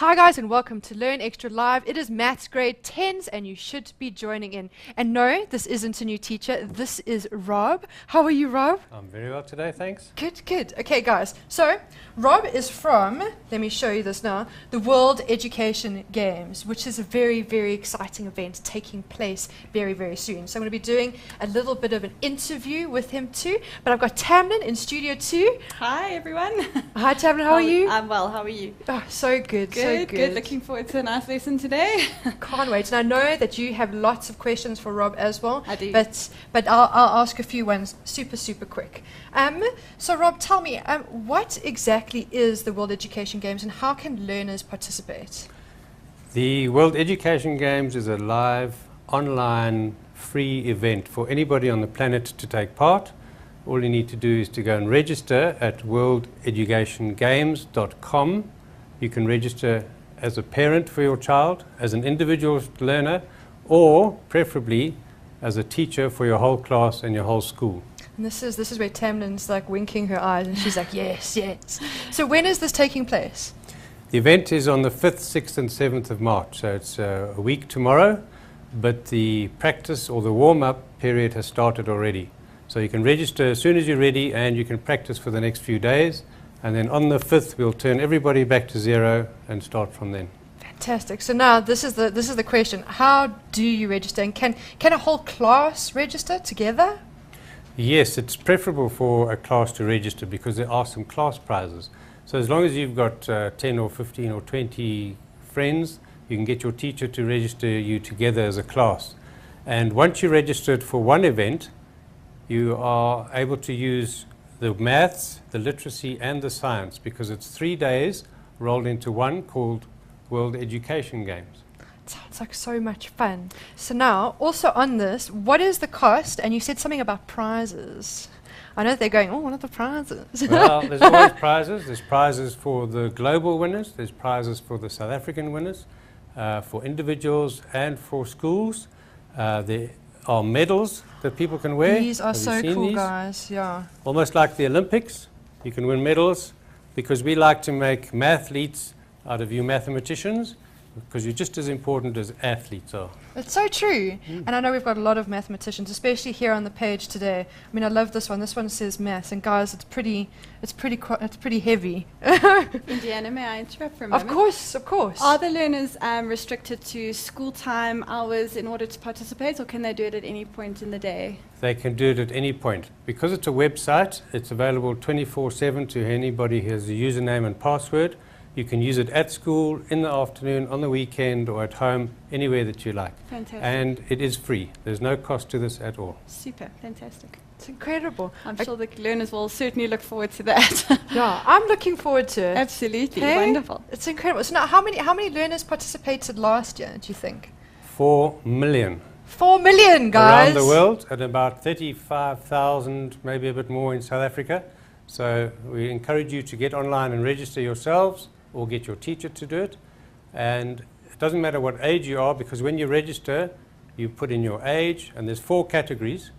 Hi guys and welcome to Learn Extra Live. It is Maths Grade 10s and you should be joining in. And no, this isn't a new teacher, this is Rob. How are you, Rob? I'm very well today, thanks. Good, good. Okay guys, so Rob is from, let me show you this now, the World Education Games, which is a very, very exciting event taking place very, very soon. So I'm going to be doing a little bit of an interview with him too, but I've got Tamlin in studio too. Hi everyone. Hi Tamlin, how are you? I'm well, how are you? Oh, so good, so good. Looking forward to a nice lesson today. Can't wait. And I know that you have lots of questions for Rob as well. I do. But I'll ask a few ones super quick. So Rob, tell me, what exactly is the World Education Games and how can learners participate? The World Education Games is a live, online, free event for anybody on the planet to take part. All you need to do is to go and register at worldeducationgames.com. You can register as a parent for your child, as an individual learner, or preferably as a teacher for your whole class and your whole school. And this is where Tamlin's like winking her eyes and she's like, yes, yes. So when is this taking place? The event is on the 5th, 6th and 7th of March, so it's a week tomorrow, but the practice or the warm-up period has started already. So you can register as soon as you're ready and you can practice for the next few days. And then on the 5th, we'll turn everybody back to zero and start from then. Fantastic. So now this is the question. How do you register? And can a whole class register together? Yes, it's preferable for a class to register because there are some class prizes. So as long as you've got 10 or 15 or 20 friends, you can get your teacher to register you together as a class. And once you're registered for one event, you are able to use the maths, the literacy and the science because it's 3 days rolled into one called World Education Games. It sounds like so much fun. So now, also on this, what is the cost? And you said something about prizes. I know they're going, oh, what are the prizes? Well, there's always prizes. There's prizes for the global winners. There's prizes for the South African winners, for individuals and for schools. There are medals that people can wear. These are so cool, guys. Yeah. Almost like the Olympics. You can win medals because we like to make mathletes out of you mathematicians because you're just as important as athletes are. It's so true. And I know we've got a lot of mathematicians, especially here on the page today. I mean, I love this one. This one says maths, and guys, it's pretty heavy. Indiana, may I interrupt for a moment? Of course, of course. Are the learners restricted to school time hours in order to participate, or can they do it at any point in the day? They can do it at any point. Because it's a website, it's available 24/7 to anybody who has a username and password. You can use it at school, in the afternoon, on the weekend, or at home, anywhere that you like. Fantastic. And it is free. There's no cost to this at all. Super, fantastic. It's incredible. I'm sure the learners will certainly look forward to that. Yeah, I'm looking forward to it. Absolutely, Hey? wonderful. It's incredible. So now, how many learners participated last year, do you think? 4 million. 4 million, guys. Around the world, and about 35,000, maybe a bit more in South Africa. So we encourage you to get online and register yourselves or get your teacher to do it. And it doesn't matter what age you are because when you register, you put in your age, and there's 4 categories.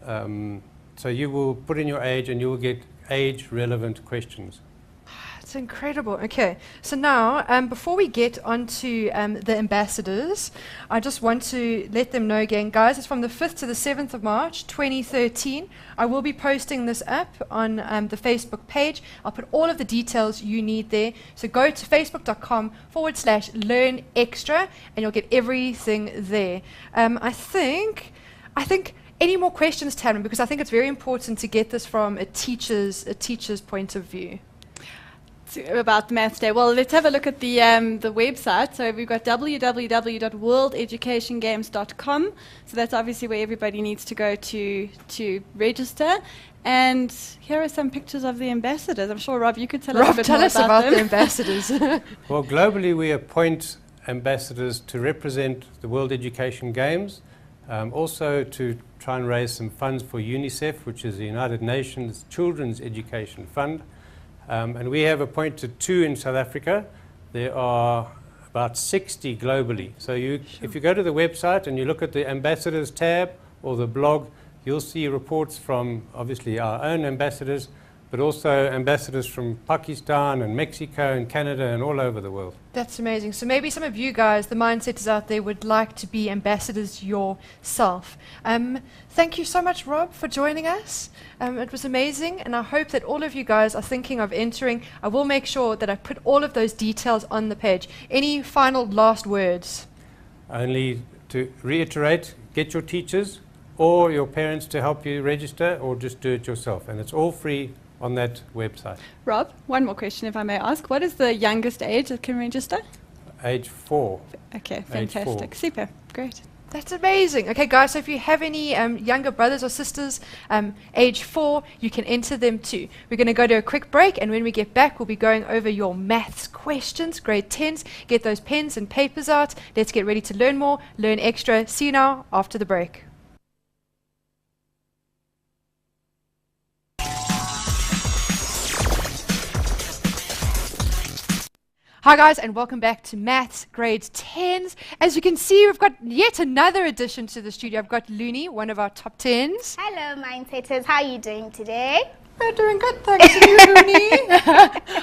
So you will put in your age and you will get age-relevant questions. It's incredible. Okay, so now before we get onto the ambassadors, I just want to let them know again, guys, it's from the 5th to the 7th of March 2013. I will be posting this up on the Facebook page. I'll put all of the details you need there. So go to facebook.com/learnextra and you'll get everything there. I think any more questions, Tamlin, because I think it's very important to get this from a teacher's point of view. About the Maths Day. Well, let's have a look at the website. So we've got www.worldeducationgames.com. So that's obviously where everybody needs to go to register. And here are some pictures of the ambassadors. I'm sure, Rob, you could tell us a bit more about them. The ambassadors. Well, globally we appoint ambassadors to represent the World Education Games, also to try and raise some funds for UNICEF, which is the United Nations Children's Education Fund. And we have appointed 2 in South Africa. There are about 60 globally. So if you go to the website and you look at the ambassadors tab or the blog, you'll see reports from obviously our own ambassadors, but also ambassadors from Pakistan and Mexico and Canada and all over the world. That's amazing. So maybe some of you guys, the mindsetters out there, would like to be ambassadors yourself. Thank you so much, Rob, for joining us. It was amazing, and I hope that all of you guys are thinking of entering. I will make sure that I put all of those details on the page. Any final last words? Only to reiterate, get your teachers or your parents to help you register, or just do it yourself. And it's all free on that website. Rob, one more question if I may ask. What is the youngest age that can register? Age 4. Okay, Age 4. fantastic. Super, great. That's amazing. Okay, guys, so if you have any younger brothers or sisters, age 4, you can enter them too. We're going to go to a quick break, and when we get back, we'll be going over your maths questions, grade 10s. Get those pens and papers out. Let's get ready to learn more, learn extra. See you now after the break. Hi guys, and welcome back to Maths Grade 10s. As you can see, we've got yet another addition to the studio. I've got Looney, one of our top 10s. Hello, mindsetters. How are you doing today? We're doing good, thanks to you, Looney.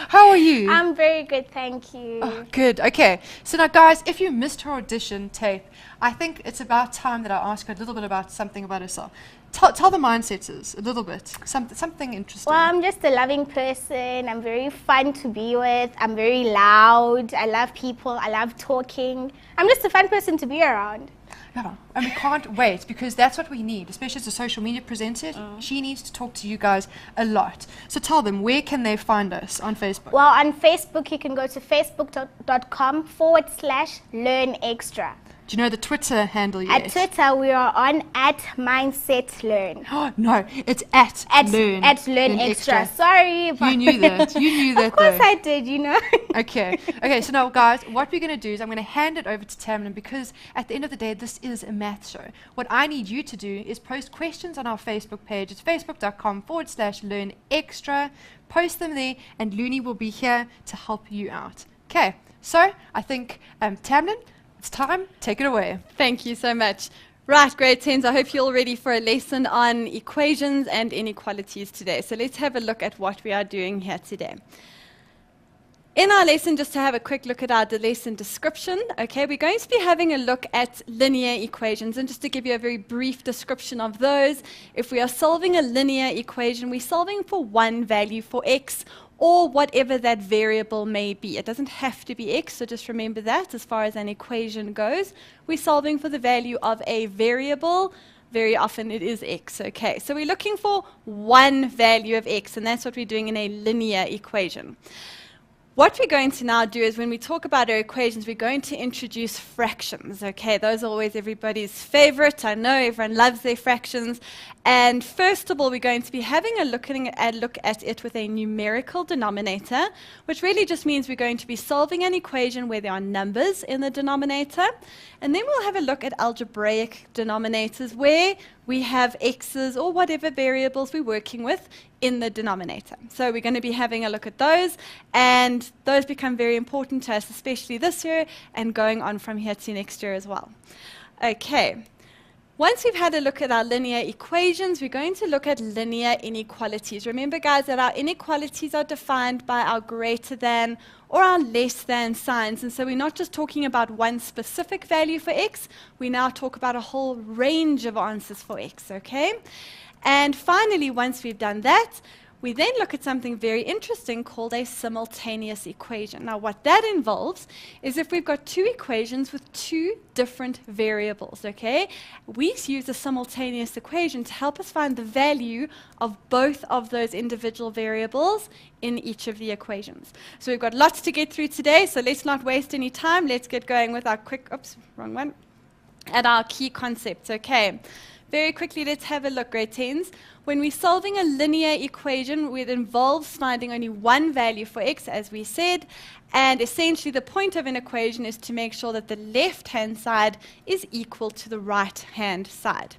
How are you? I'm very good, thank you. Oh, good. Okay. So now, guys, if you missed her audition tape, I think it's about time that I ask her a little bit about something about herself. Tell the mindsetters a little bit, something interesting. Well, I'm just a loving person. I'm very fun to be with. I'm very loud. I love people. I love talking. I'm just a fun person to be around. Yeah, and we can't wait, because that's what we need, especially as a social media presenter. She needs to talk to you guys a lot. So tell them, where can they find us on Facebook? Well, on Facebook, you can go to facebook.com/learnextra. Do you know the Twitter handle yet? At Twitter, we are on @mindsetlearn. Oh, no, it's at learn. At learn extra. Sorry. You knew that. You knew that, Of course though. I did, you know. Okay, so now, guys, what we're going to do is I'm going to hand it over to Tamlin, because at the end of the day, this is a math show. What I need you to do is post questions on our Facebook page. It's facebook.com/learnextra. Post them there, and Looney will be here to help you out. Okay, so I think, Tamlin, it's time. Take it away. Thank you so much. Right, grade 10s, I hope you're all ready for a lesson on equations and inequalities today. So let's have a look at what we are doing here today. In our lesson, just to have a quick look at our lesson description, okay, we're going to be having a look at linear equations. And just to give you a very brief description of those, if we are solving a linear equation, we're solving for one value for x, or whatever that variable may be. It doesn't have to be x, so just remember that as far as an equation goes. We're solving for the value of a variable. Very often it is x, okay. So we're looking for one value of x, and that's what we're doing in a linear equation. What we're going to now do is, when we talk about our equations, we're going to introduce fractions, okay? Those are always everybody's favorite. I know everyone loves their fractions. And first of all, we're going to be having a look at it with a numerical denominator, which really just means we're going to be solving an equation where there are numbers in the denominator. And then we'll have a look at algebraic denominators, where we have x's or whatever variables we're working with in the denominator. So we're going to be having a look at those, and those become very important to us, especially this year and going on from here to next year as well. Okay. Once we've had a look at our linear equations, we're going to look at linear inequalities. Remember, guys, that our inequalities are defined by our greater than or our less than signs. And so we're not just talking about one specific value for x, we now talk about a whole range of answers for x, okay? And finally, once we've done that, we then look at something very interesting called a simultaneous equation. Now, what that involves is if we've got two equations with two different variables, okay? We use a simultaneous equation to help us find the value of both of those individual variables in each of the equations. So we've got lots to get through today, so let's not waste any time. Let's get going with our quick, oops, wrong one, at our key concepts, okay? Very quickly, let's have a look, grade 10s. When we're solving a linear equation, it involves finding only one value for x, as we said, and essentially the point of an equation is to make sure that the left-hand side is equal to the right-hand side.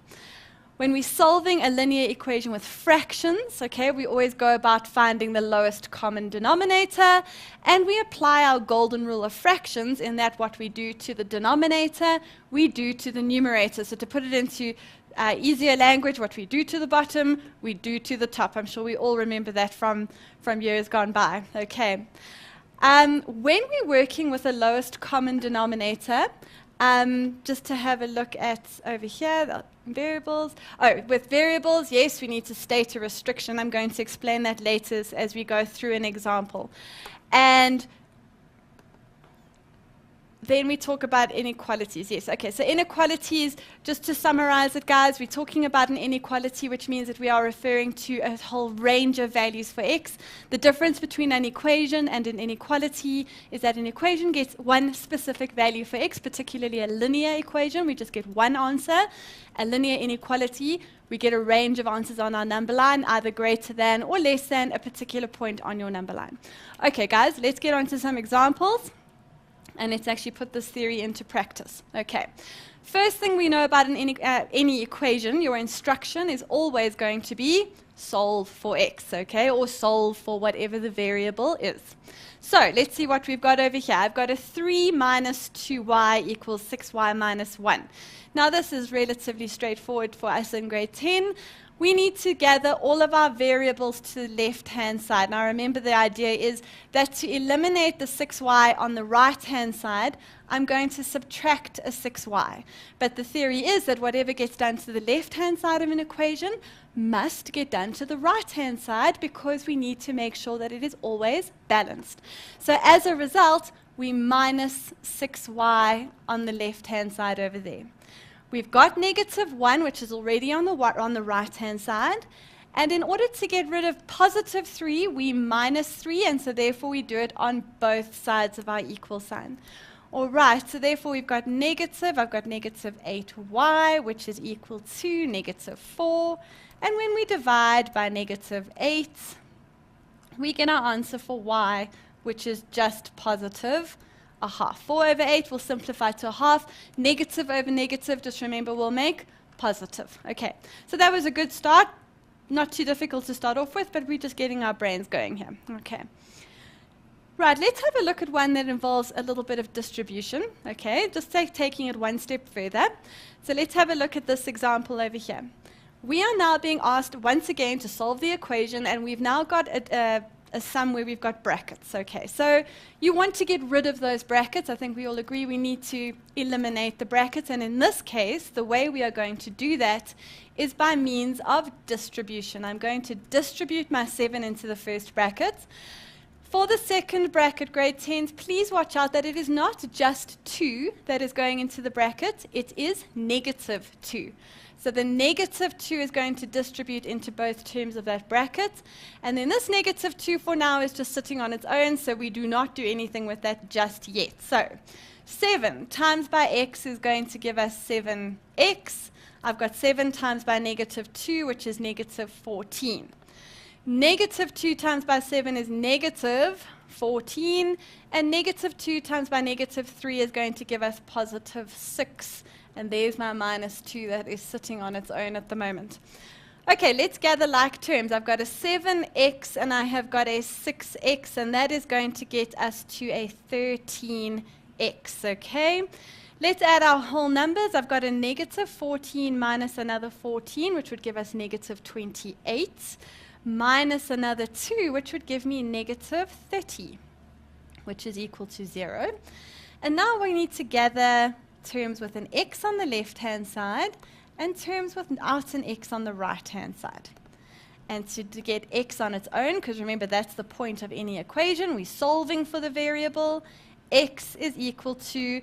When we're solving a linear equation with fractions, okay, we always go about finding the lowest common denominator, and we apply our golden rule of fractions in that what we do to the denominator, we do to the numerator. So to put it into easier language, what we do to the bottom, we do to the top. I'm sure we all remember that from years gone by. Okay. When we're working with the lowest common denominator, just to have a look at over here, the variables. Oh, with variables, yes, we need to state a restriction. I'm going to explain that later as we go through an example. And then we talk about inequalities. Yes, okay, so inequalities, just to summarize it, guys, we're talking about an inequality, which means that we are referring to a whole range of values for x. The difference between an equation and an inequality is that an equation gets one specific value for x, particularly a linear equation, we just get one answer. A linear inequality, we get a range of answers on our number line, either greater than or less than a particular point on your number line. Okay, guys, let's get on to some examples. And let's actually put this theory into practice. Okay. First thing we know about any equation, your instruction is always going to be solve for x, okay, or solve for whatever the variable is. So let's see what we've got over here. I've got a 3 minus 2y equals 6y minus 1. Now this is relatively straightforward for us in grade 10. We need to gather all of our variables to the left-hand side. Now remember, the idea is that to eliminate the 6y on the right-hand side, I'm going to subtract a 6y. But the theory is that whatever gets done to the left-hand side of an equation must get done to the right-hand side, because we need to make sure that it is always balanced. So as a result, we minus 6y on the left-hand side over there. We've got negative 1, which is already on the right-hand side. And in order to get rid of positive 3, we minus 3, and so therefore we do it on both sides of our equal sign. All right, so therefore we've got negative. I've got negative 8y, which is equal to negative 4. And when we divide by negative 8, we get our answer for y, which is just positive a half. 4 over 8 will simplify to a half. Negative over negative, just remember, will make positive. Okay, so that was a good start. Not too difficult to start off with, but we're just getting our brains going here. Okay. Right, let's have a look at one that involves a little bit of distribution. Okay, just taking it one step further. So let's have a look at this example over here. We are now being asked once again to solve the equation, and we've now got a sum where we've got brackets. Okay, so you want to get rid of those brackets. I think we all agree we need to eliminate the brackets, and in this case, the way we are going to do that is by means of distribution. I'm going to distribute my 7 into the first bracket. For the second bracket, grade 10s, please watch out that it is not just 2 that is going into the bracket, it is negative 2. So the negative 2 is going to distribute into both terms of that bracket. And then this negative 2 for now is just sitting on its own, so we do not do anything with that just yet. So 7 times by x is going to give us 7x. I've got 7 times by negative 2, which is negative 14. Negative 2 times by 7 is negative 14. And negative 2 times by negative 3 is going to give us positive 6. And there's my minus 2 that is sitting on its own at the moment. Okay, let's gather like terms. I've got a 7x and I have got a 6x, and that is going to get us to a 13x, okay? Let's add our whole numbers. I've got a negative 14 minus another 14, which would give us negative 28, minus another 2, which would give me negative 30, which is equal to 0. And now we need to gather terms with an x on the left-hand side and terms without an x on the right-hand side. And to get x on its own, because remember that's the point of any equation, we're solving for the variable, x is equal to,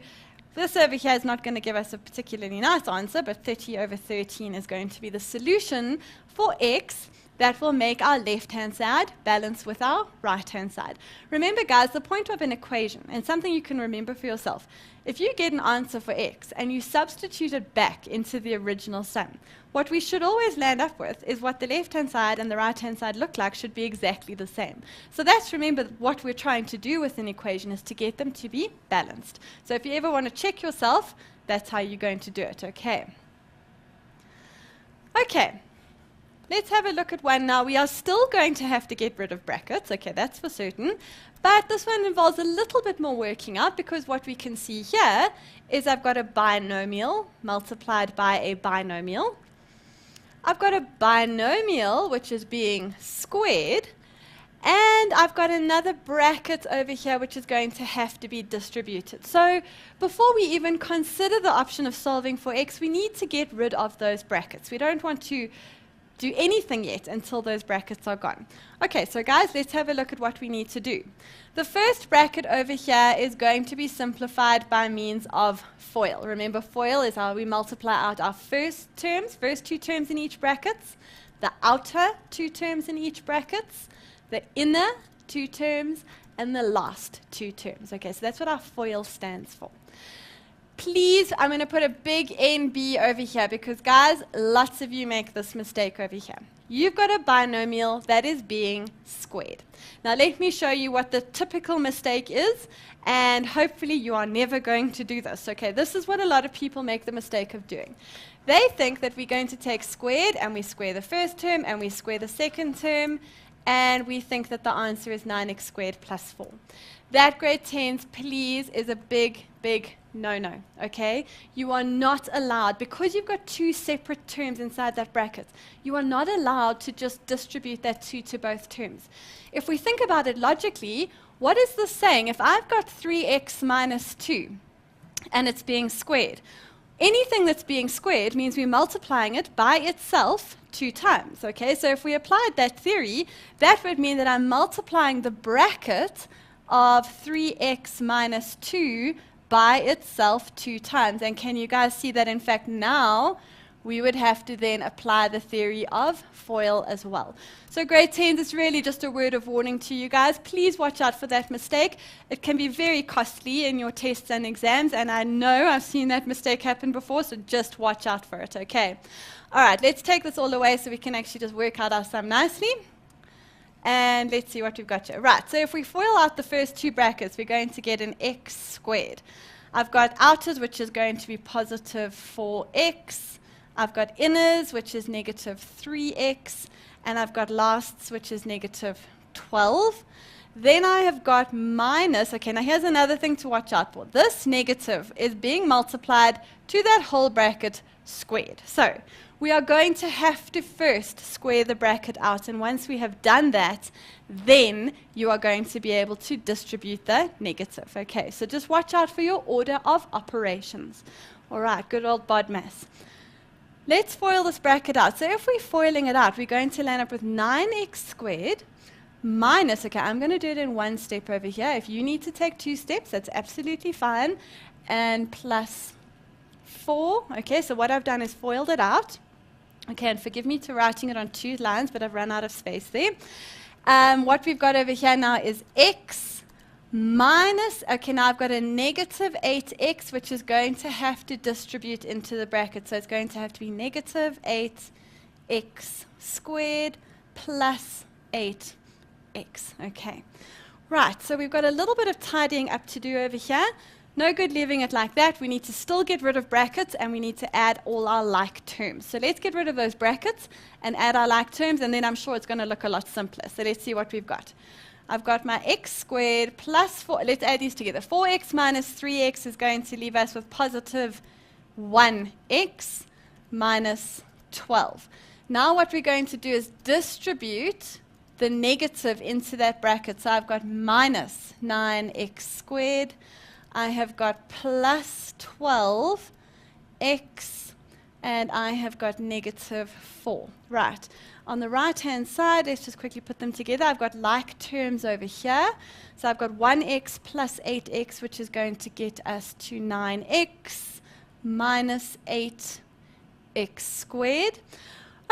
this over here is not going to give us a particularly nice answer, but 30 over 13 is going to be the solution for x. That will make our left-hand side balance with our right-hand side. Remember, guys, the point of an equation, and something you can remember for yourself, if you get an answer for x and you substitute it back into the original sum, what we should always land up with is what the left-hand side and the right-hand side look like should be exactly the same. So that's, remember, what we're trying to do with an equation is to get them to be balanced. So if you ever want to check yourself, that's how you're going to do it, okay? Okay. Let's have a look at one now. We are still going to have to get rid of brackets. Okay, that's for certain. But this one involves a little bit more working out, because what we can see here is I've got a binomial multiplied by a binomial. I've got a binomial, which is being squared, and I've got another bracket over here, which is going to have to be distributed. So before we even consider the option of solving for x, we need to get rid of those brackets. We don't want to do anything yet until those brackets are gone. Okay, so guys, let's have a look at what we need to do. The first bracket over here is going to be simplified by means of FOIL. Remember, FOIL is how we multiply out our first two terms in each bracket, the outer two terms in each bracket, the inner two terms, and the last two terms. Okay, so that's what our FOIL stands for. Please, I'm going to put a big NB over here because, guys, lots of you make this mistake over here. You've got a binomial that is being squared. Now, let me show you what the typical mistake is, and hopefully you are never going to do this. Okay, this is what a lot of people make the mistake of doing. They think that we're going to take squared, and we square the first term, and we square the second term, and we think that the answer is 9x squared plus 4. That, grade 10s, please, is a big, big no-no, okay? You are not allowed, because you've got two separate terms inside that bracket, you are not allowed to just distribute that 2 to both terms. If we think about it logically, what is this saying? If I've got 3x minus 2, and it's being squared, anything that's being squared means we're multiplying it by itself 2 times, okay? So if we applied that theory, that would mean that I'm multiplying the bracket of 3x minus 2 by itself 2 times. And can you guys see that, in fact, now we would have to then apply the theory of FOIL as well. So grade 10s, it's really just a word of warning to you guys. Please watch out for that mistake. It can be very costly in your tests and exams, and I know I've seen that mistake happen before, so just watch out for it, okay? All right, let's take this all away so we can actually just work out our sum nicely. And let's see what we've got here. Right, so if we FOIL out the first 2 brackets, we're going to get an x squared. I've got outers, which is going to be positive 4x. I've got inners, which is negative 3x. And I've got lasts, which is negative 12. Then I have got minus. Okay, now here's another thing to watch out for. This negative is being multiplied to that whole bracket squared. So we are going to have to first square the bracket out, and once we have done that, then you are going to be able to distribute the negative. Okay, so just watch out for your order of operations. All right, good old BODMAS. Let's FOIL this bracket out. So if we're FOILing it out, we're going to land up with 9x squared minus, okay, I'm going to do it in 1 step over here. If you need to take 2 steps, that's absolutely fine, and plus 4. Okay, so what I've done is FOILed it out. Okay, and forgive me for writing it on 2 lines, but I've run out of space there. What we've got over here now is x minus, okay, now I've got a negative 8x, which is going to have to distribute into the bracket. So it's going to have to be negative 8x squared plus 8x. Okay, right, so we've got a little bit of tidying up to do over here. No good leaving it like that. We need to still get rid of brackets, and we need to add all our like terms. So let's get rid of those brackets and add our like terms, and then I'm sure it's going to look a lot simpler. So let's see what we've got. I've got my x squared plus 4. Let's add these together. 4x minus 3x is going to leave us with positive 1x minus 12. Now what we're going to do is distribute the negative into that bracket. So I've got minus 9x squared. I have got plus 12x, and I have got negative 4. Right. On the right-hand side, let's just quickly put them together. I've got like terms over here. So I've got 1x plus 8x, which is going to get us to 9x minus 8x squared.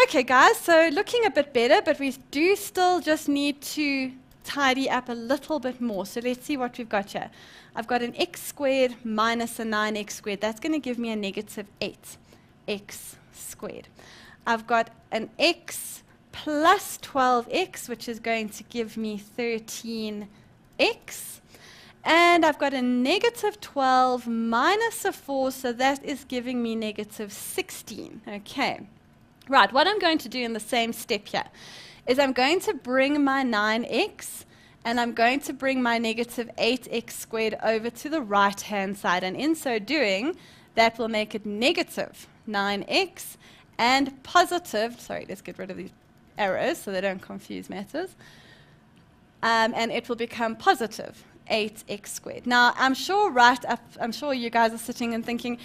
Okay, guys, so looking a bit better, but we do still just need to tidy up a little bit more. So let's see what we've got here. I've got an x squared minus a 9x squared. That's going to give me a negative 8x squared. I've got an x plus 12x, which is going to give me 13x. And I've got a negative 12 minus a 4, so that is giving me negative 16. Okay. Right, what I'm going to do in the same step here is I'm going to bring my 9x and I'm going to bring my negative 8x squared over to the right-hand side. And in so doing, that will make it negative 9x. and positive, sorry, let's get rid of these arrows so they don't confuse matters, and it will become positive 8x squared. Now, I'm sure you guys are sitting and thinking,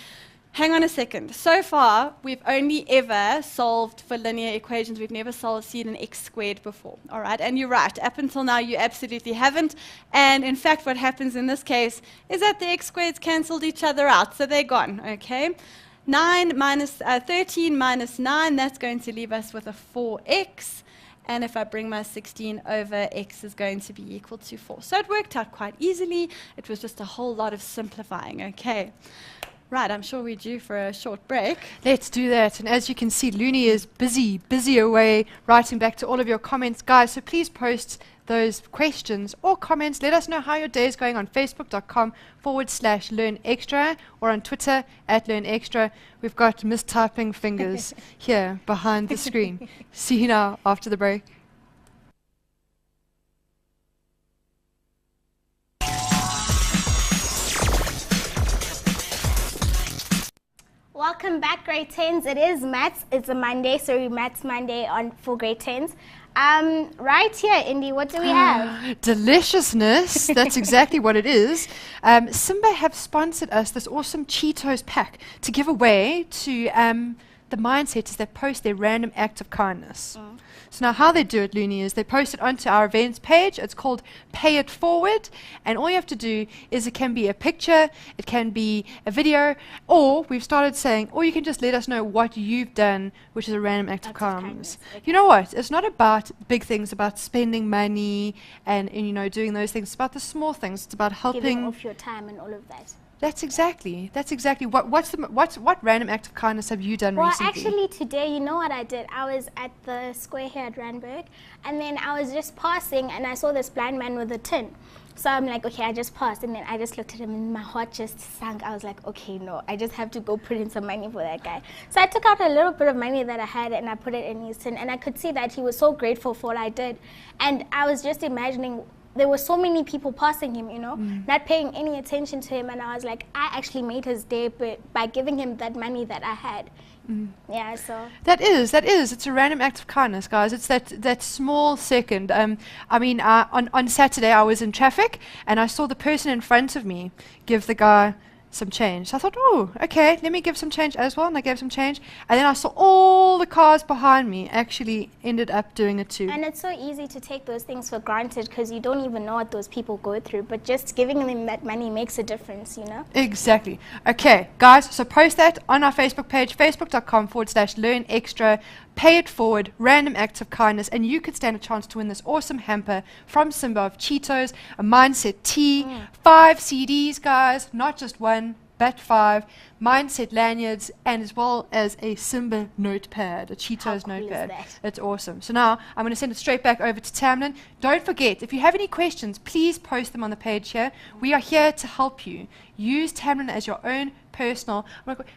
hang on a second. So far, we've only ever solved for linear equations. We've never seen an x squared before. All right, and you're right. Up until now, you absolutely haven't. And in fact, what happens in this case is that the x squareds cancelled each other out, so they're gone. Okay, 13 minus 9. That's going to leave us with a 4x. And if I bring my 16 over, x is going to be equal to 4. So it worked out quite easily. It was just a whole lot of simplifying. Okay. Right, I'm sure we're due for a short break. Let's do that. And as you can see, Looney is busy away, writing back to all of your comments. Guys, so please post those questions or comments. Let us know how your day is going on facebook.com/learnextra or on Twitter @learnextra. We've got mistyping fingers here behind the screen. See you now after the break. Welcome back, grade 10s. It is maths. It's a Monday, so Maths Monday for grade 10s. Right here, Indy, what do we have? Deliciousness. That's exactly what it is. Simba have sponsored us this awesome Cheetos pack to give away to the mindsetters that post their random act of kindness. So now how they do it, Looney, is they post it onto our events page. It's called Pay It Forward. And all you have to do is it can be a picture, it can be a video, or we've started saying, or you can just let us know what you've done, which is a random act of kindness. Okay. You know what? It's not about big things, about spending money and you know, doing those things. It's about the small things. It's about helping. Giving off your time and all of that. That's exactly what random act of kindness have you done recently? Well, actually today, you know what I did? I was at the square here at Randburg, and then I was just passing, and I saw this blind man with a tin. So I'm like, okay, I just passed, and then I just looked at him, and my heart just sank. I was like, okay, no, I just have to go put in some money for that guy. So I took out a little bit of money that I had, and I put it in his tin, and I could see that he was so grateful for what I did. And I was just imagining, there were so many people passing him, you know, not paying any attention to him, and I was like, I actually made his day by giving him that money that I had. Yeah, so that is it's a random act of kindness, guys. It's that small second. I mean, on Saturday I was in traffic and I saw the person in front of me give the guy some change. So I thought, oh, okay, let me give some change as well. And I gave some change. And then I saw all the cars behind me actually ended up doing it too. And it's so easy to take those things for granted because you don't even know what those people go through. But just giving them that money makes a difference, you know? Exactly. Okay, guys, so post that on our Facebook page, facebook.com/learnextra. Pay it forward, random acts of kindness, and you could stand a chance to win this awesome hamper from Simba of Cheetos, a Mindset tee, 5 CDs, guys, not just one, but 5, Mindset lanyards, and as well as a Simba notepad, a Cheetos notepad. It's awesome. So now I'm going to send it straight back over to Tamlin. Don't forget, if you have any questions, please post them on the page here. We are here to help you. Use Tamlin as your own personal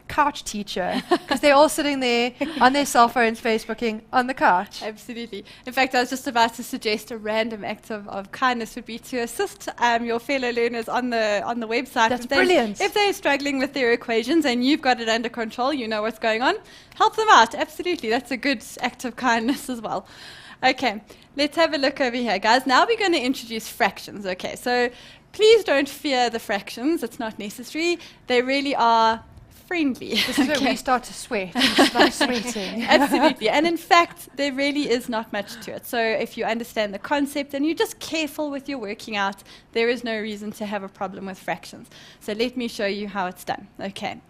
couch teacher because they're all sitting there on their cell phones Facebooking on the couch. Absolutely. In fact, I was just about to suggest a random act of kindness would be to assist your fellow learners on the website. That's brilliant. If they're struggling with their equations and you've got it under control, you know what's going on, help them out. Absolutely. That's a good act of kindness as well. Okay, let's have a look over here, guys. Now we're going to introduce fractions. Okay, so please don't fear the fractions. It's not necessary. They really are friendly. This is where we start to sweat. It's like sweating. Absolutely. And in fact, there really is not much to it. So if you understand the concept and you're just careful with your working out, there is no reason to have a problem with fractions. So let me show you how it's done. Okay.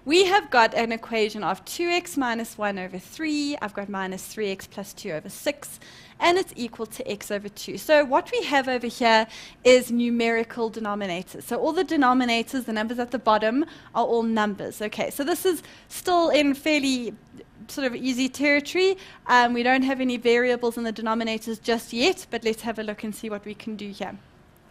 We have got an equation of 2x minus 1 over 3. I've got minus 3x plus 2 over 6. And it's equal to x over 2. So what we have over here is numerical denominators. So all the denominators, the numbers at the bottom, are all numbers. Okay, so this is still in fairly sort of easy territory. We don't have any variables in the denominators just yet, but let's have a look and see what we can do here.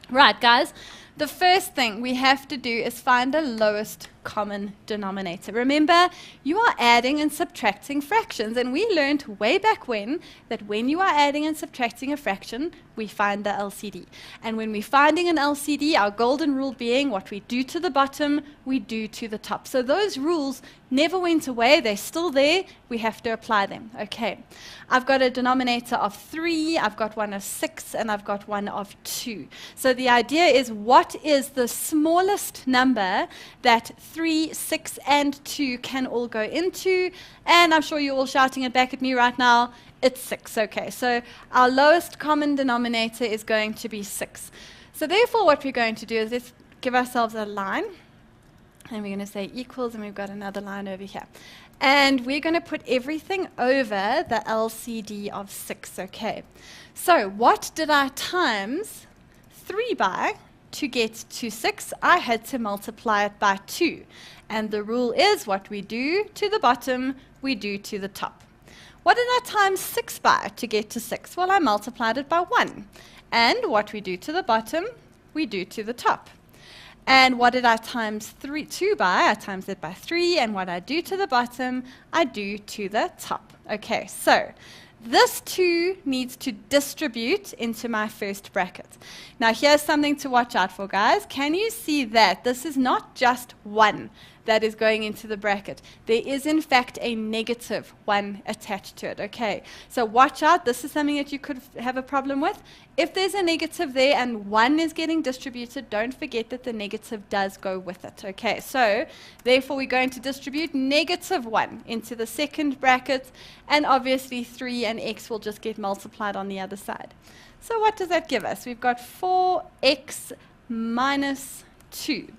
Right, guys. The first thing we have to do is find the lowest common denominator. Remember, you are adding and subtracting fractions, and we learned way back when that when you are adding and subtracting a fraction, we find the LCD. And when we're finding an LCD, our golden rule being what we do to the bottom, we do to the top. So those rules never went away. They're still there. We have to apply them. Okay. I've got a denominator of 3, I've got one of 6, and I've got one of 2. So the idea is, what is the smallest number that 3, 6, and 2 can all go into? And I'm sure you're all shouting it back at me right now. It's 6. Okay, so our lowest common denominator is going to be 6. So therefore, what we're going to do is let's give ourselves a line. And we're going to say equals, and we've got another line over here. And we're going to put everything over the LCD of 6. Okay, so what did I times 3 by to get to 6? I had to multiply it by 2. And the rule is, what we do to the bottom, we do to the top. What did I times 6 by to get to 6? Well, I multiplied it by 1. And what we do to the bottom, we do to the top. And what did I times 2 by? I times it by 3. And what I do to the bottom, I do to the top. Okay, so this 2 needs to distribute into my first bracket. Now, here's something to watch out for, guys. Can you see that this is not just 1 that is going into the bracket? There is, in fact, a negative 1 attached to it. Okay, so watch out. This is something that you could have a problem with. If there's a negative there and 1 is getting distributed, don't forget that the negative does go with it. Okay, so therefore we're going to distribute negative 1 into the second bracket, and obviously 3 and x will just get multiplied on the other side. So what does that give us? We've got 4x minus 2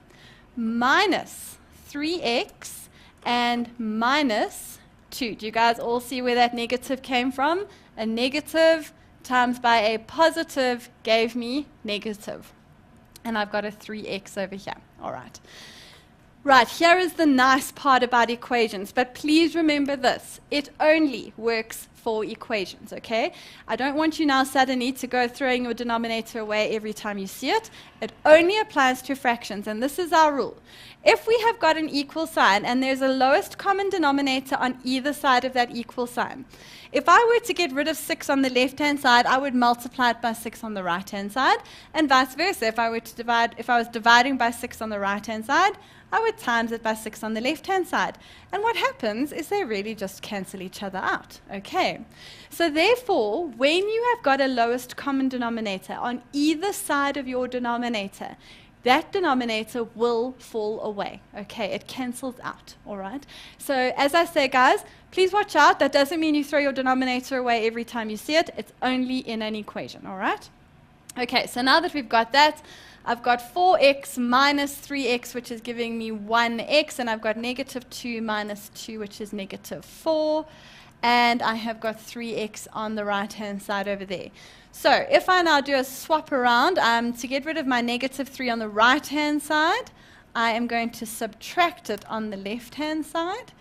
minus 3x and minus 2. Do you guys all see where that negative came from? A negative times by a positive gave me negative. And I've got a 3x over here. All right. Right, here is the nice part about equations, but please remember this. It only works for equations, okay? I don't want you now suddenly to go throwing your denominator away every time you see it. It only applies to fractions, and this is our rule. If we have got an equal sign and there's a lowest common denominator on either side of that equal sign, if I were to get rid of 6 on the left-hand side, I would multiply it by 6 on the right-hand side, and vice versa. If I was dividing by 6 on the right-hand side, I would times it by 6 on the left-hand side. And what happens is they really just cancel each other out. Okay. So therefore, when you have got a lowest common denominator on either side of your denominator, that denominator will fall away. Okay, it cancels out. All right. So as I say, guys, please watch out. That doesn't mean you throw your denominator away every time you see it. It's only in an equation. All right. Okay, so now that we've got that, I've got 4x minus 3x, which is giving me 1x, and I've got negative 2 minus 2, which is negative 4, and I have got 3x on the right-hand side over there. So if I now do a swap around, to get rid of my negative 3 on the right-hand side, I am going to subtract it on the left-hand side,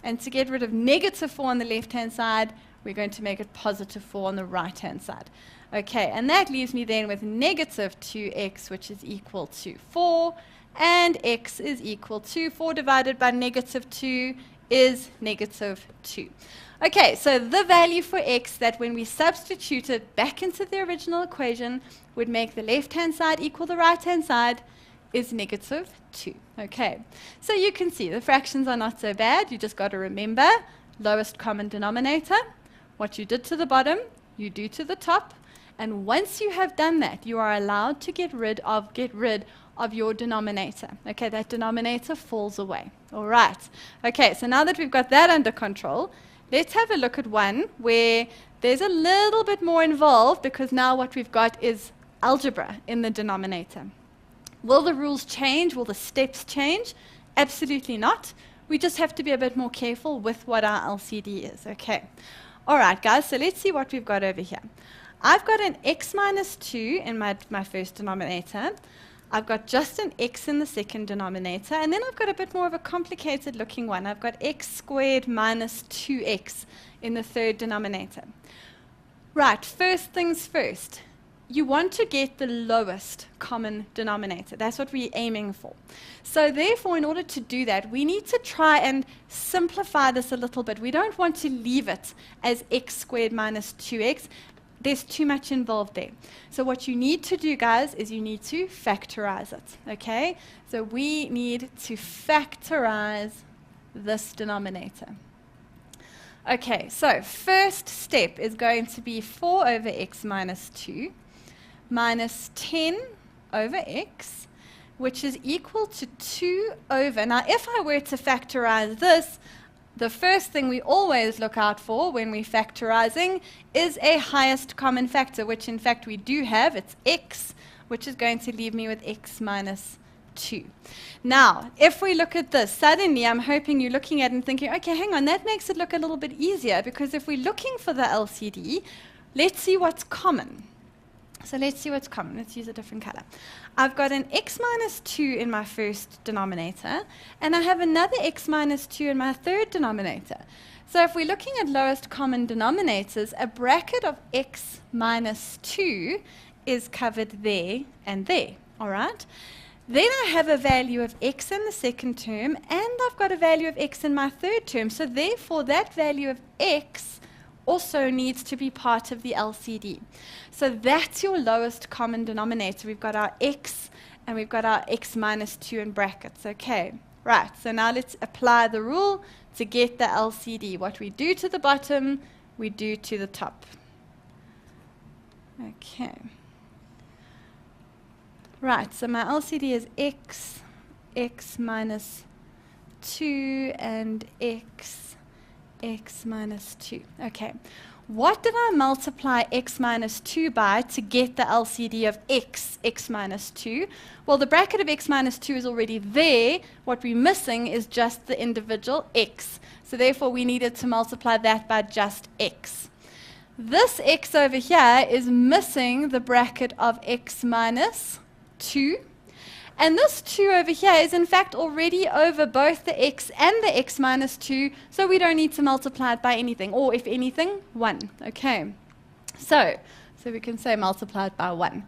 and to get rid of negative 4 on the left-hand side, we're going to make it positive 4 on the right-hand side. Okay, and that leaves me then with negative 2x, which is equal to 4, and x is equal to 4 divided by negative 2 is negative 2. Okay, so the value for x that when we substitute it back into the original equation would make the left-hand side equal the right-hand side is negative 2. Okay, so you can see the fractions are not so bad. You just got to remember lowest common denominator. What you did to the bottom, you do to the top. And once you have done that, you are allowed to get rid of your denominator. Okay, that denominator falls away. All right. Okay, so now that we've got that under control, let's have a look at one where there's a little bit more involved, because now what we've got is algebra in the denominator. Will the rules change? Will the steps change? Absolutely not. We just have to be a bit more careful with what our LCD is. Okay. All right, guys, so let's see what we've got over here. I've got an x minus 2 in my first denominator. I've got just an x in the second denominator. And then I've got a bit more of a complicated looking one. I've got x squared minus 2x in the third denominator. Right, first things first. you want to get the lowest common denominator. That's what we're aiming for. So therefore, in order to do that, we need to try and simplify this a little bit. We don't want to leave it as x squared minus 2x. There's too much involved there. So what you need to do, guys, is you need to factorize it, okay? So we need to factorize this denominator. Okay, so first step is going to be 4 over x minus 2 minus 10 over x, which is equal to 2 over. Now, if I were to factorize this, the first thing we always look out for when we're factorizing is a highest common factor, which in fact we do have. It's x, which is going to leave me with x minus 2. Now, if we look at this, suddenly I'm hoping you're looking at it and thinking, okay, hang on, that makes it look a little bit easier, because if we're looking for the LCD, let's see what's common. So let's see what's common. Let's use a different color. I've got an x minus 2 in my first denominator, and I have another x minus 2 in my third denominator. So if we're looking at lowest common denominators, a bracket of x minus 2 is covered there and there, all right? Then I have a value of x in the second term, and I've got a value of x in my third term. So therefore, that value of x also needs to be part of the LCD. So that's your lowest common denominator. We've got our x, and we've got our x minus 2 in brackets. Okay, right. So now let's apply the rule to get the LCD. What we do to the bottom, we do to the top. Okay. Right, so my LCD is x, x minus 2, and x minus 2. Okay, what did I multiply x minus 2 by to get the LCD of x minus 2? Well, the bracket of x minus 2 is already there. What we're missing is just the individual x. So therefore, we needed to multiply that by just x. This x over here is missing the bracket of x minus 2. And this 2 over here is in fact already over both the x and the x minus 2, so we don't need to multiply it by anything, or if anything, 1. Okay, so we can say multiply it by 1.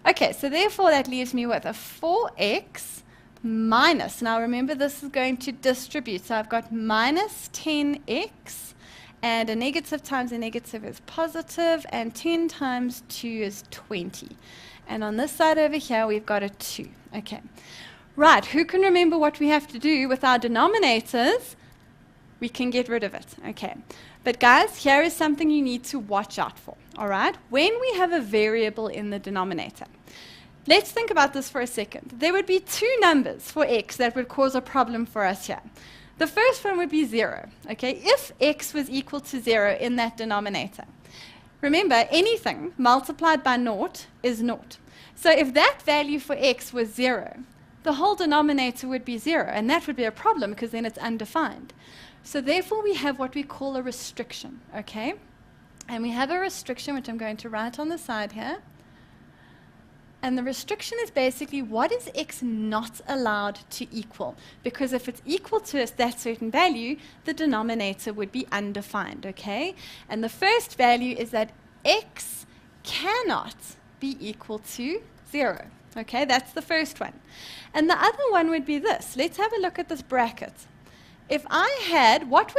Okay, so therefore that leaves me with a 4x minus, now remember this is going to distribute, so I've got minus 10x, and a negative times a negative is positive, and 10 times 2 is 20. And on this side over here, we've got a 2. Okay. Right, who can remember what we have to do with our denominators? We can get rid of it. Okay. But guys, here is something you need to watch out for. All right? When we have a variable in the denominator, let's think about this for a second. There would be 2 numbers for x that would cause a problem for us here. The first one would be 0. Okay? If x was equal to 0 in that denominator, remember, anything multiplied by 0 is 0. So if that value for x was 0, the whole denominator would be 0, and that would be a problem because then it's undefined. So therefore, we have what we call a restriction, okay? And we have a restriction, which I'm going to write on the side here. And the restriction is basically what is x not allowed to equal? Because if it's equal to that certain value, the denominator would be undefined, okay? And the first value is that x cannot be equal to 0. Okay, that's the first one. And the other one would be this. Let's have a look at this bracket. If I had, what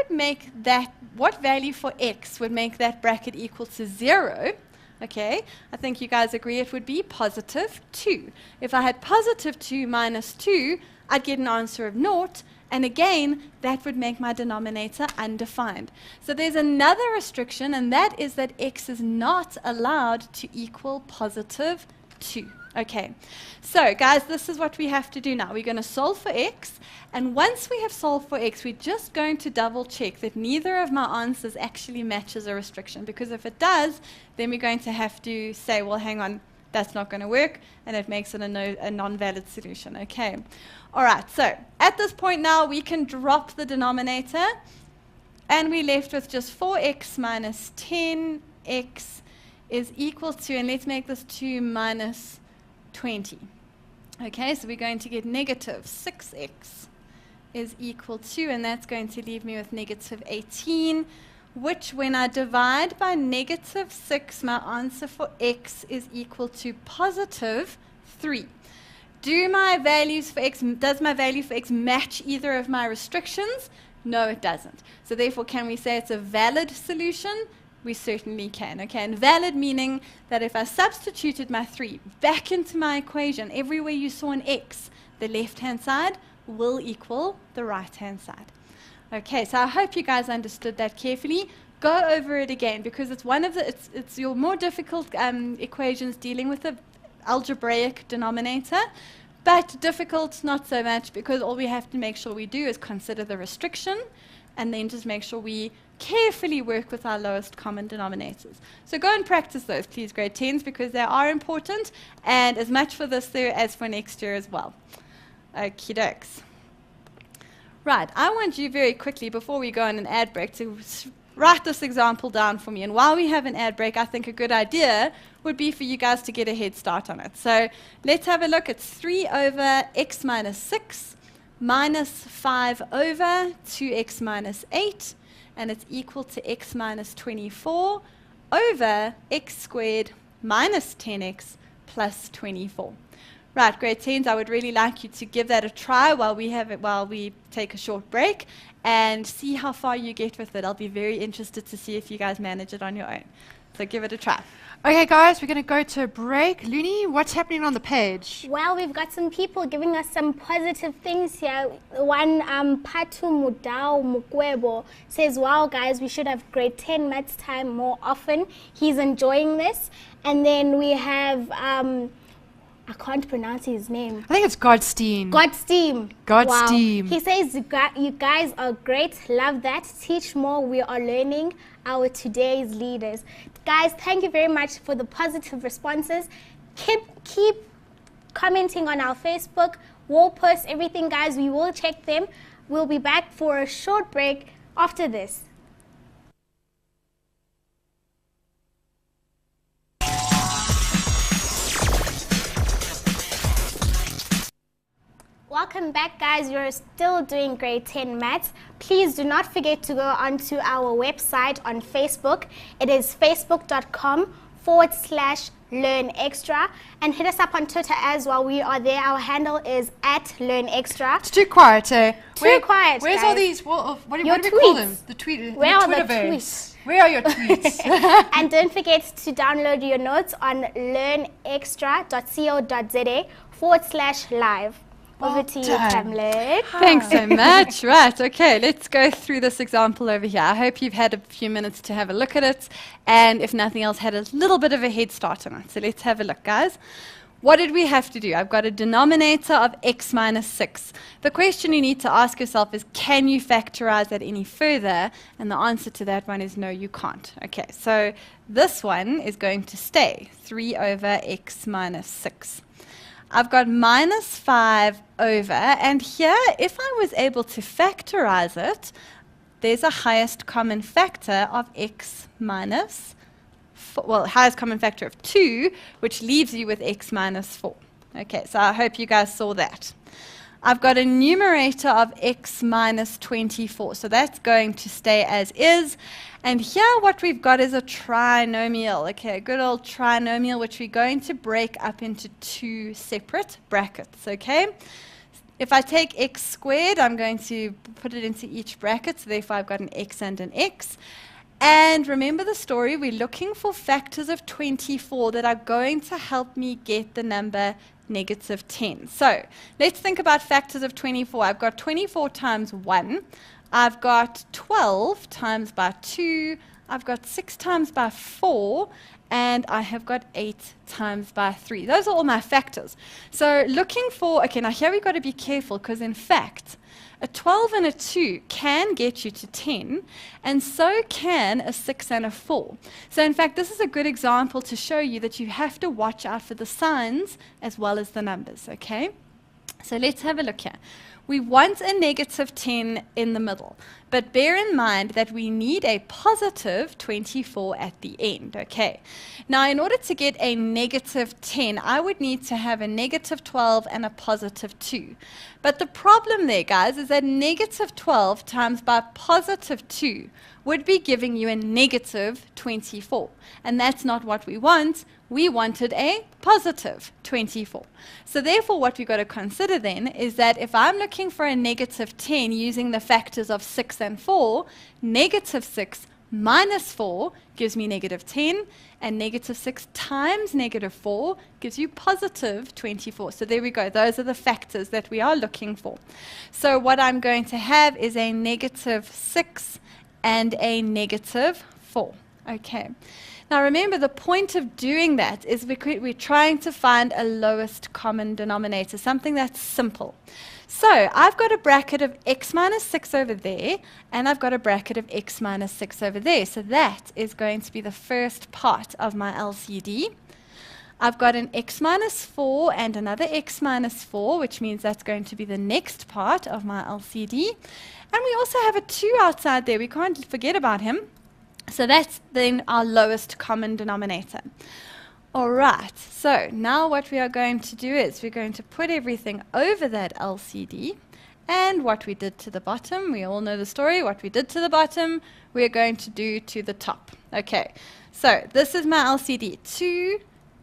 value for x would make that bracket equal to 0? Okay, I think you guys agree it would be positive 2. If I had positive 2 minus 2, I'd get an answer of 0. And again, that would make my denominator undefined. So there's another restriction, and that is that x is not allowed to equal positive 2. Okay, so guys, this is what we have to do now. We're going to solve for x, and once we have solved for x, we're just going to double check that neither of my answers actually matches a restriction, because if it does, then we're going to have to say, well, hang on, that's not going to work, and it makes it a non-valid solution. Okay. All right, so at this point now, we can drop the denominator, and we're left with just 4x minus 10x is equal to, and let's make this 2 minus 20. Okay, so we're going to get negative 6x is equal to, and that's going to leave me with negative 18, which when I divide by negative 6, my answer for x is equal to positive 3. Does my value for x match either of my restrictions? No, it doesn't. So therefore, can we say it's a valid solution? We certainly can. Okay, and valid meaning that if I substituted my 3 back into my equation, everywhere you saw an x, the left-hand side will equal the right-hand side. Okay, so I hope you guys understood that carefully. Go over it again, because it's one of the it's your more difficult equations dealing with the algebraic denominator, but difficult not so much, because all we have to make sure we do is consider the restriction and then just make sure we carefully work with our lowest common denominators. So go and practice those, please, grade 10s, because they are important, and as much for this year as for next year as well. Okie dokes. Right, I want you very quickly, before we go on an ad break, to write this example down for me. And while we have an ad break, I think a good idea would be for you guys to get a head start on it. So let's have a look. It's 3 over x minus 6 minus 5 over 2x minus 8, and it's equal to x minus 24 over x squared minus 10x plus 24. Right, grade 10s, I would really like you to give that a try while we take a short break and see how far you get with it. I'll be very interested to see if you guys manage it on your own. So give it a try. Okay, guys, we're going to go to a break. Looney, what's happening on the page? Well, we've got some people giving us some positive things here. One, Patu Mudao Mukwebo says, wow, guys, we should have grade 10 maths time more often. He's enjoying this. And then we have, I can't pronounce his name. I think it's Godstein. Godstein. Godstein. Wow. He says, you guys are great. Love that. Teach more. We are learning. Our today's leaders. Guys, thank you very much for the positive responses. Keep commenting on our Facebook. We'll post everything, guys. We will check them. We'll be back for a short break after this. Welcome back, guys. You're still doing grade 10 maths. Please do not forget to go onto our website on Facebook. It is facebook.com/learnextra, and hit us up on Twitter as well. We are there. Our handle is @learnextra. It's too quiet, eh? Too quiet, Where's guys. all these, what do we Your call them? tweets. The tweet. Where are the Twitterverse. tweets? Where are your tweets? And don't forget to download your notes on learnextra.co.za/live. Over to you, Hamlet. Thanks so much. Right, okay, let's go through this example over here. I hope you've had a few minutes to have a look at it, and if nothing else, had a little bit of a head start on it. So let's have a look, guys. What did we have to do? I've got a denominator of x minus 6. The question you need to ask yourself is, can you factorize that any further? And the answer to that one is no, you can't. Okay, so this one is going to stay 3 over x minus 6. I've got minus 5 over, and here, if I was able to factorize it, there's a highest common factor of x minus 4, well, highest common factor of 2, which leaves you with x minus 4. Okay, so I hope you guys saw that. I've got a numerator of x minus 24, so that's going to stay as is. And here what we've got is a trinomial, okay, a good old trinomial, which we're going to break up into 2 separate brackets, okay? If I take x squared, I'm going to put it into each bracket, so therefore I've got an x and an x. And remember the story, we're looking for factors of 24 that are going to help me get the number negative 10. So let's think about factors of 24. I've got 24 times 1. I've got 12 times by 2. I've got 6 times by 4. And I have got 8 times by 3. Those are all my factors. So looking for, okay, now here we've got to be careful, because in fact, a 12 and a 2 can get you to 10, and so can a 6 and a 4. So in fact, this is a good example to show you that you have to watch out for the signs as well as the numbers, okay? So let's have a look here. We want a negative 10 in the middle, but bear in mind that we need a positive 24 at the end, okay? Now, in order to get a negative 10, I would need to have a negative 12 and a positive 2. But the problem there, guys, is that negative 12 times by positive 2 would be giving you a negative 24. And that's not what we want. We wanted a positive 24. So therefore, what we've got to consider then is that if I'm looking for a negative 10 using the factors of 6 and 4, negative 6 minus 4 gives me negative 10, and negative 6 times negative 4 gives you positive 24. So there we go. Those are the factors that we are looking for. So what I'm going to have is a negative 6 and a negative 4. Okay. Now remember, the point of doing that is we're trying to find a lowest common denominator, something that's simple. So I've got a bracket of x minus 6 over there, and I've got a bracket of x minus 6 over there. So that is going to be the first part of my LCD. I've got an x minus 4 and another x minus 4, which means that's going to be the next part of my LCD. And we also have a 2 outside there. We can't forget about him. So that's then our lowest common denominator. All right, so now what we are going to do is we're going to put everything over that LCD, and what we did to the bottom, we all know the story, what we did to the bottom, we're going to do to the top. Okay, so this is my LCD,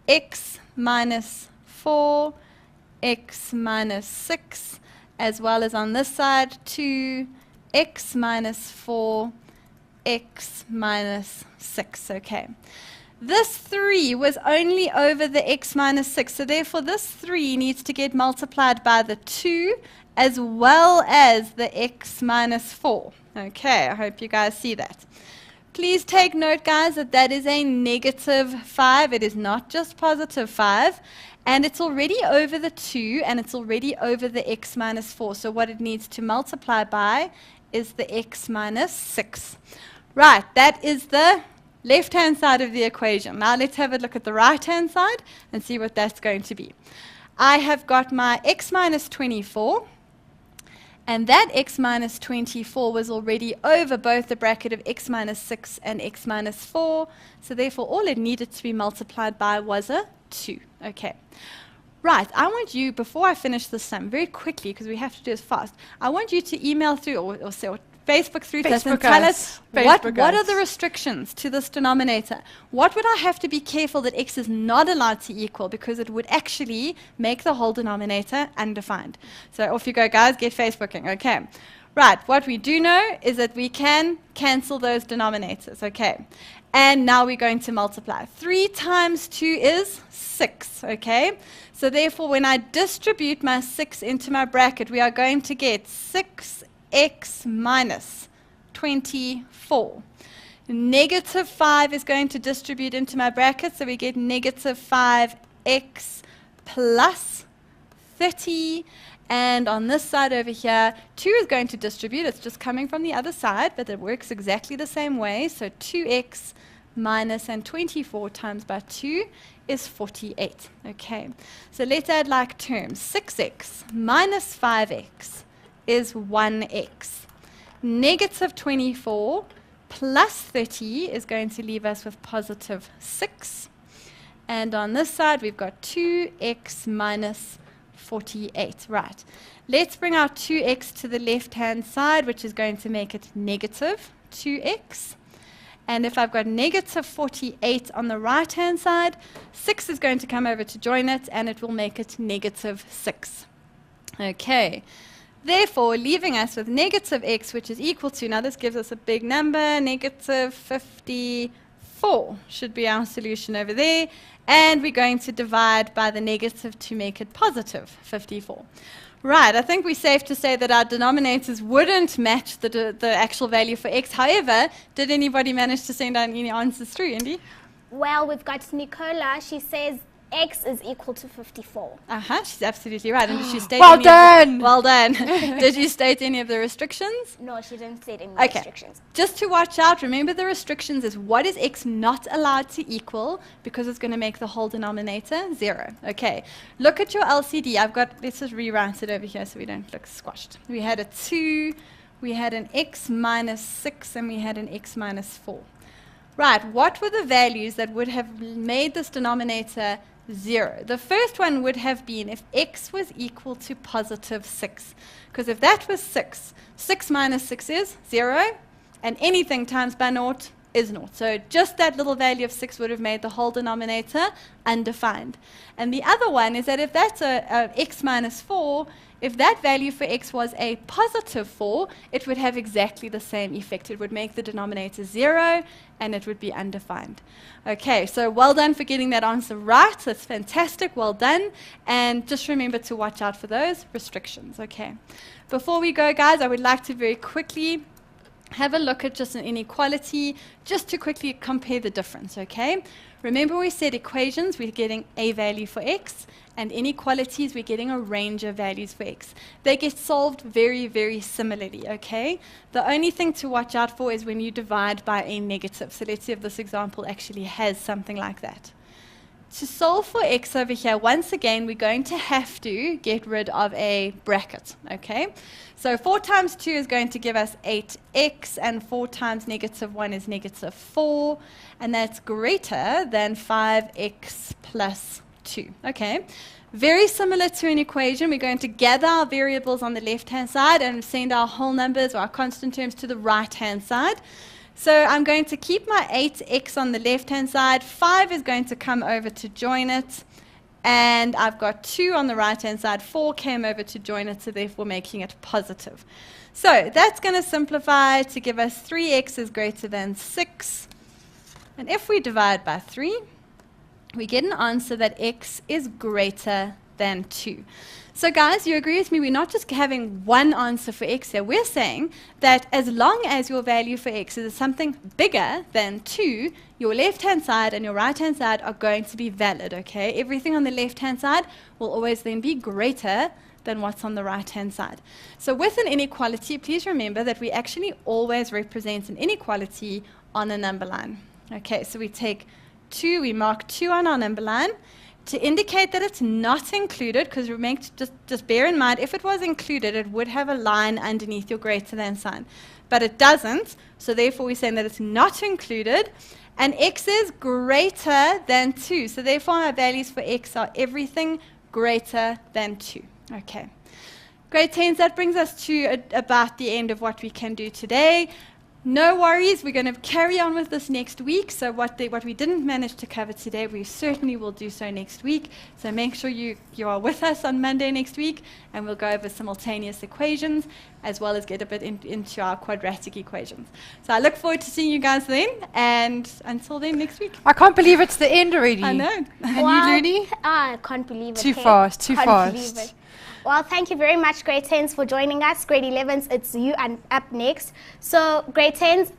2x minus 4, x minus 6, as well as on this side, 2x minus 4, x minus 6, okay. This 3 was only over the x minus 6, so therefore this 3 needs to get multiplied by the 2 as well as the x minus 4. Okay, I hope you guys see that. Please take note, guys, that that is a negative 5. It is not just positive 5. And it's already over the 2, and it's already over the x minus 4. So what it needs to multiply by is the x minus 6. Right, that is the left-hand side of the equation. Now let's have a look at the right-hand side and see what that's going to be. I have got my x minus 24, and that x minus 24 was already over both the bracket of x minus 6 and x minus 4, so therefore all it needed to be multiplied by was a 2. Okay. Right, I want you, before I finish this sum, very quickly, because we have to do this fast, I want you to email through or Facebook through to us and tell us what are the restrictions to this denominator. What would I have to be careful that x is not allowed to equal, because it would actually make the whole denominator undefined. So off you go, guys, get Facebooking. Okay. Right, what we do know is that we can cancel those denominators. Okay. And now we're going to multiply. 3 times 2 is 6. Okay. So therefore, when I distribute my 6 into my bracket, we are going to get 6x minus 24. Negative 5 is going to distribute into my bracket, so we get negative 5x plus 30. And on this side over here, 2 is going to distribute. It's just coming from the other side, but it works exactly the same way. So 2x minus and 24 times by 2 is 48. Okay, so let's add like terms. 6x minus 5x is 1x. Negative 24 plus 30 is going to leave us with positive 6. And on this side, we've got 2x minus 48. Right. Let's bring our 2x to the left-hand side, which is going to make it negative 2x. And if I've got negative 48 on the right-hand side, 6 is going to come over to join it, and it will make it negative 6. Okay. Therefore, leaving us with negative x, which is equal to, now this gives us a big number, negative 54 should be our solution over there. And we're going to divide by the negative to make it positive 54. Right, I think we're safe to say that our denominators wouldn't match the actual value for x. However, did anybody manage to send out any answers through, Indy? Well, we've got Nicola. She says x is equal to 54. She's absolutely right. And did she state well done! Well done. Did you state any of the restrictions? No, she didn't state any restrictions. Just to watch out, remember the restrictions is what is x not allowed to equal, because it's going to make the whole denominator 0. Okay, look at your LCD. Let's just rewrite it over here so we don't look squashed. We had a 2, we had an x minus 6, and we had an x minus 4. Right, what were the values that would have made this denominator 0? The first one would have been if x was equal to positive 6. Because if that was 6, 6 minus 6 is 0. And anything times by naught is naught. So just that little value of 6 would have made the whole denominator undefined. And the other one is that if that's a x minus 4, if that value for x was a positive 4, it would have exactly the same effect. It would make the denominator 0, and it would be undefined. Okay, so well done for getting that answer right. That's fantastic. Well done. And just remember to watch out for those restrictions. Okay. Before we go, guys, I would like to very quickly have a look at just an inequality, just to quickly compare the difference, okay? Remember we said equations, we're getting a value for x, and inequalities, we're getting a range of values for x. They get solved very, very similarly, okay? The only thing to watch out for is when you divide by a negative. So let's see if this example actually has something like that. To solve for x over here, once again, we're going to have to get rid of a bracket, okay? So 4 times 2 is going to give us 8x, and 4 times negative 1 is negative 4, and that's greater than 5x plus 2, okay? Very similar to an equation, we're going to gather our variables on the left-hand side and send our whole numbers or our constant terms to the right-hand side. So I'm going to keep my 8x on the left-hand side, 5 is going to come over to join it, and I've got 2 on the right-hand side, 4 came over to join it, so therefore making it positive. So that's going to simplify to give us 3x is greater than 6, and if we divide by 3, we get an answer that x is greater than 2. So guys, you agree with me, we're not just having one answer for x here. We're saying that as long as your value for x is something bigger than 2, your left-hand side and your right-hand side are going to be valid, okay? Everything on the left-hand side will always then be greater than what's on the right-hand side. So with an inequality, please remember that we actually always represent an inequality on a number line. Okay, so we take 2, we mark 2 on our number line, to indicate that it's not included, because just bear in mind, if it was included, it would have a line underneath your greater than sign. But it doesn't, so therefore we're saying that it's not included, and x is greater than 2. So therefore our values for x are everything greater than 2. Okay. Grade 10s, that brings us to about the end of what we can do today. No worries, we're going to carry on with this next week. So what we didn't manage to cover today, we certainly will do so next week. So make sure you are with us on Monday next week, and we'll go over simultaneous equations, as well as get a bit into our quadratic equations. So I look forward to seeing you guys then, and until then, next week. I can't believe it's the end already. I know. And you, Looney? I can't believe it. Too fast, too Can't believe fast. it. Well, thank you very much, grade 10s, for joining us. Grade 11s, it's you and up next. So grade 10s,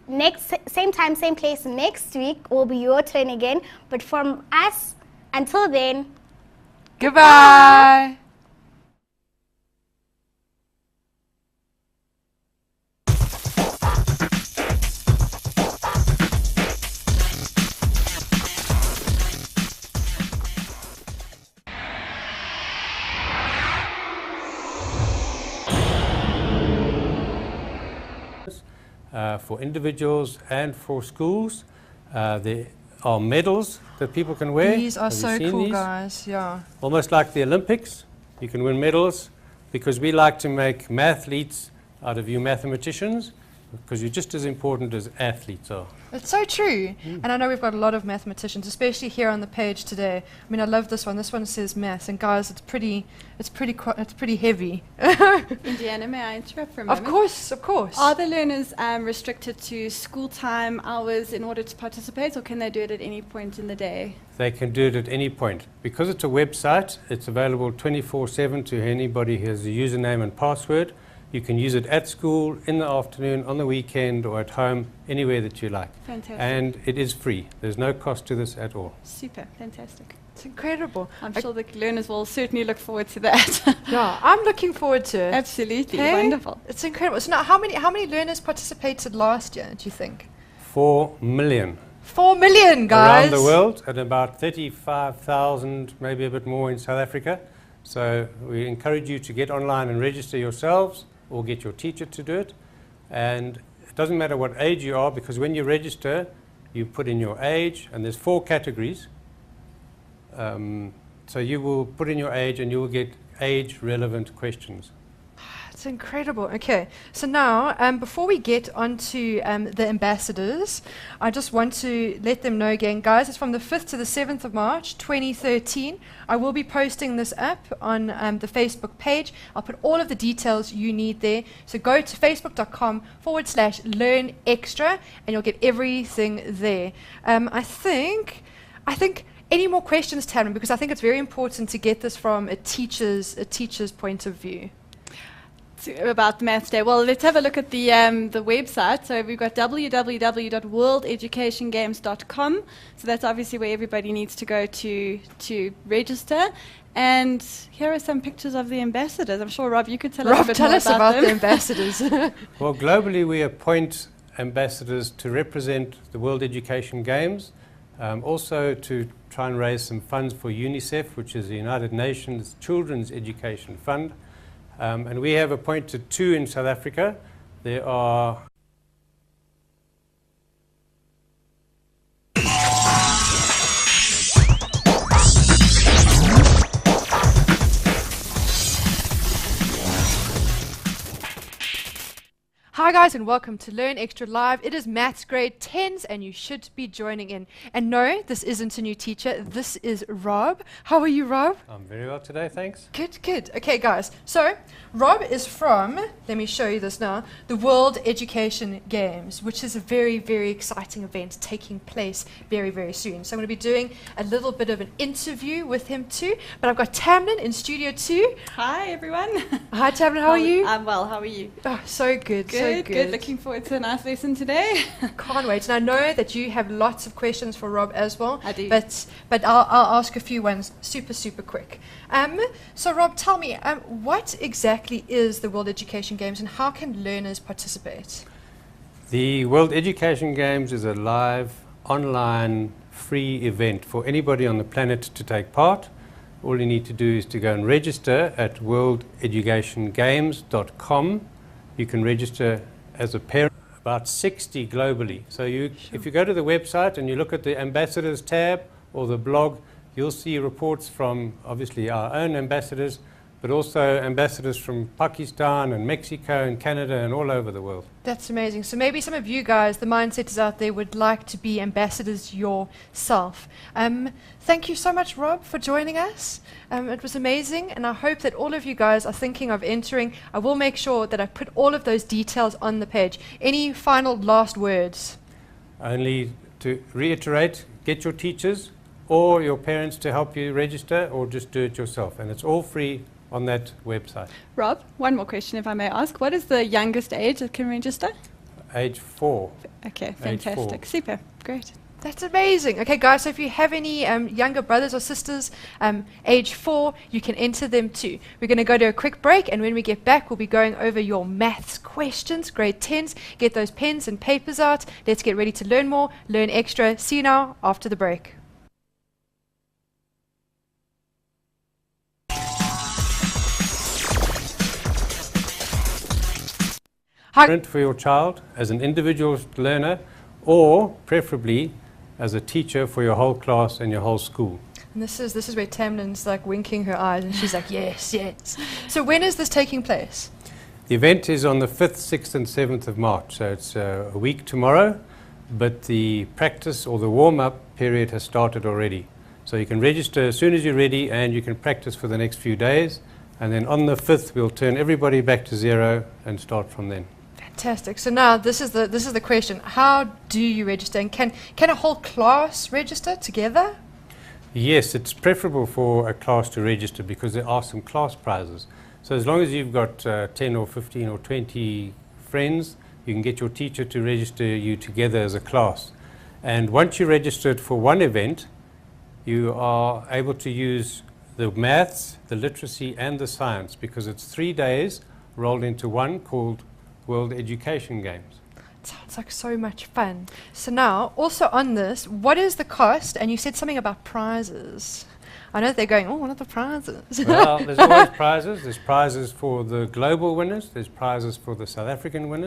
same time, same place next week will be your turn again. But from us, until then, Goodbye. For individuals and for schools, there are medals that people can wear. These are Have you so seen cool, these? guys. Yeah. Almost like the Olympics. You can win medals because we like to make mathletes out of you mathematicians, because you're just as important as athletes are. It's so true. And I know we've got a lot of mathematicians, especially here on the page today. I mean, I love this one. This one says maths, and guys, it's pretty heavy. Indiana, may I interrupt for a moment? Of course, of course. Are the learners restricted to school time hours in order to participate, or can they do it at any point in the day? They can do it at any point. Because it's a website, it's available 24/7 to anybody who has a username and password. You can use it at school, in the afternoon, on the weekend, or at home, anywhere that you like. Fantastic. And it is free. There's no cost to this at all. Super, fantastic. It's incredible. I'm sure the learners will certainly look forward to that. Yeah, I'm looking forward to it. Absolutely, Okay? wonderful. It's incredible. So now, how many learners participated last year, do you think? 4 million. 4 million, guys. Around the world, and about 35,000, maybe a bit more in South Africa. So we encourage you to get online and register yourselves, or get your teacher to do it. And it doesn't matter what age you are, because when you register, you put in your age, and there's 4 categories. So you will put in your age, and you will get age-relevant questions. It's incredible. Okay, so now before we get onto the ambassadors, I just want to let them know again, guys, it's from the 5th to the 7th of March 2013. I will be posting this up on the Facebook page. I'll put all of the details you need there. So go to facebook.com/learnextra and you'll get everything there. I think any more questions, Tamlin, because I think it's very important to get this from a teacher's point of view. About the Maths Day. Well, let's have a look at the website. So we've got www.worldeducationgames.com. So that's obviously where everybody needs to go to register. And here are some pictures of the ambassadors. I'm sure, Rob, you could tell us a bit more about them. The ambassadors. Well, globally we appoint ambassadors to represent the World Education Games, also to try and raise some funds for UNICEF, which is the United Nations Children's Education Fund. And we have appointed 2 in South Africa. There are Hi guys and welcome to Learn Extra Live. It is Maths Grade 10s and you should be joining in. And no, this isn't a new teacher, this is Rob. How are you, Rob? I'm very well today, thanks. Good, good. Okay guys, so Rob is from, let me show you this now, the World Education Games, which is a very, very exciting event taking place very, very soon. So I'm going to be doing a little bit of an interview with him too, but I've got Tamlin in studio too. Hi, everyone. Hi Tamlin, how are you? I'm well, how are you? Oh, so good, so Good. Looking forward to a nice lesson today. Can't wait. And I know that you have lots of questions for Rob as well. I do. But I'll ask a few ones super quick. So Rob, tell me, what exactly is the World Education Games and how can learners participate? The World Education Games is a live, online, free event for anybody on the planet to take part. All you need to do is to go and register at worldeducationgames.com. You can register as a parent, about 60 globally. So if you go to the website and you look at the ambassadors tab or the blog, you'll see reports from obviously our own ambassadors, but also ambassadors from Pakistan and Mexico and Canada and all over the world. That's amazing. So maybe some of you guys, the mindsetters out there, would like to be ambassadors yourself. Thank you so much, Rob, for joining us. It was amazing, and I hope that all of you guys are thinking of entering. I will make sure that I put all of those details on the page. Any final last words? Only to reiterate, get your teachers or your parents to help you register, or just do it yourself. And it's all free on that website. Rob, one more question if I may ask. What is the youngest age that can register? Age 4. Okay, Age 4. fantastic. Super, great. That's amazing. Okay, guys, so if you have any younger brothers or sisters, age 4, you can enter them too. We're going to go to a quick break, and when we get back, we'll be going over your maths questions, grade 10s. Get those pens and papers out. Let's get ready to learn more, learn extra. See you now after the break. Hi. For your child as an individual learner, or preferably as a teacher for your whole class and your whole school. And this is where Tamlin's like winking her eyes and she's like, yes, yes. So when is this taking place? The event is on the 5th, 6th and 7th of March, so it's a week tomorrow, but the practice or the warm-up period has started already. So you can register as soon as you're ready and you can practice for the next few days, and then on the 5th we'll turn everybody back to 0 and start from then. Fantastic. So now this is the question. How do you register? And can a whole class register together? Yes, it's preferable for a class to register because there are some class prizes. So as long as you've got 10 or 15 or 20 friends, you can get your teacher to register you together as a class. And once you're registered for one event, you are able to use the maths, the literacy and the science, because it's 3 days rolled into one called World Education Games. Sounds like so much fun. So now, also on this, what is the cost? And you said something about prizes. I know they're going, oh, what are the prizes? Well, there's always prizes. There's prizes for the global winners. There's prizes for the South African winners.